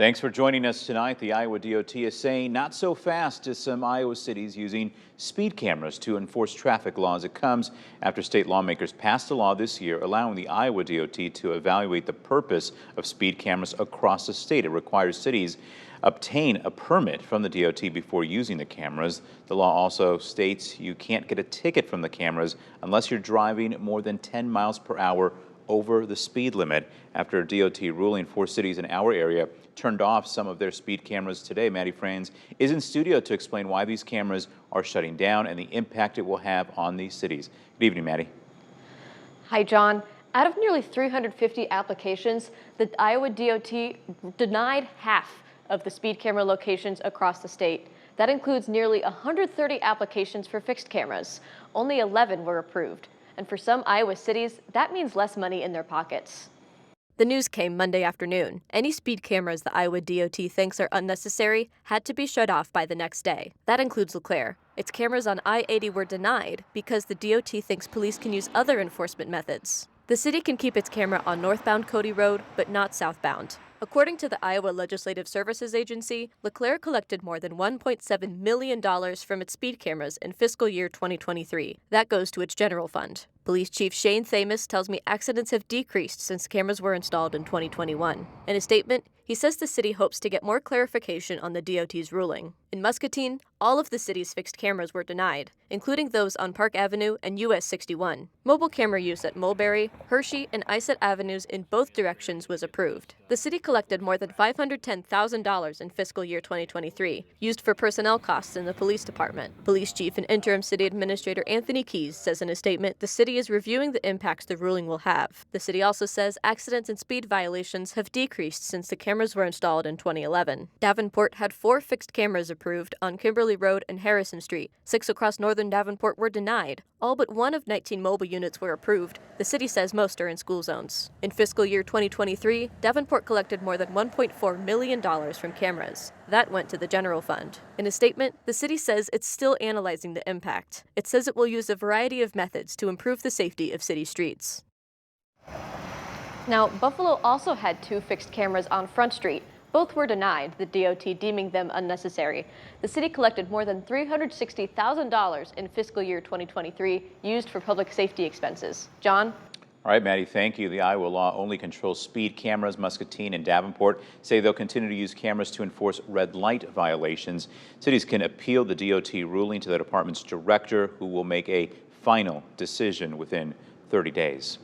Thanks for joining us tonight. The Iowa DOT is saying not so fast to some Iowa cities using speed cameras to enforce traffic laws. It comes after state lawmakers passed a law this year allowing the Iowa DOT to evaluate the purpose of speed cameras across the state. It requires cities obtain a permit from the DOT before using the cameras. The law also states you can't get a ticket from the cameras unless you're driving more than 10 miles per hour over the speed limit. After a DOT ruling, 4 cities in our area turned off some of their speed cameras today. Maddie Franz is in studio to explain why these cameras are shutting down and the impact it will have on these cities. Good evening, Maddie. Hi, John. Out of nearly 350 applications, the Iowa DOT denied half of the speed camera locations across the state. That includes nearly 130 applications for fixed cameras. Only 11 were approved. And for some Iowa cities, that means less money in their pockets. The news came Monday afternoon. Any speed cameras the Iowa DOT thinks are unnecessary had to be shut off by the next day. That includes LeClaire. Its cameras on I-80 were denied because the DOT thinks police can use other enforcement methods. The city can keep its camera on northbound Cody Road, but not southbound. According to the Iowa Legislative Services Agency, LeClaire collected more than $1.7 million from its speed cameras in fiscal year 2023. That goes to its general fund. Police Chief Shane Thamus tells me accidents have decreased since cameras were installed in 2021. In a statement, he says the city hopes to get more clarification on the DOT's ruling. In Muscatine, all of the city's fixed cameras were denied, including those on Park Avenue and US 61. Mobile camera use at Mulberry, Hershey, and Isett Avenues in both directions was approved. The city collected more than $510,000 in fiscal year 2023, used for personnel costs in the police department. Police Chief and Interim City Administrator Anthony Keys says in a statement the city is reviewing the impacts the ruling will have. The city also says accidents and speed violations have decreased since the cameras were installed in 2011. Davenport had 4 fixed cameras approved on Kimberly Road and Harrison Street. 6 across northern Davenport were denied. All but 1 of 19 mobile units were approved. The city says most are in school zones. In fiscal year 2023, Davenport collected more than $1.4 million from cameras. That went to the general fund. In a statement, the city says it's still analyzing the impact. It says it will use a variety of methods to improve the safety of city streets. Now, Buffalo also had 2 fixed cameras on Front Street. Both were denied, the DOT deeming them unnecessary. The city collected more than $360,000 in fiscal year 2023 used for public safety expenses. John? All right, Maddie, thank you. The Iowa law only controls speed cameras. Muscatine and Davenport say they'll continue to use cameras to enforce red light violations. Cities can appeal the DOT ruling to the department's director, who will make a final decision within 30 days.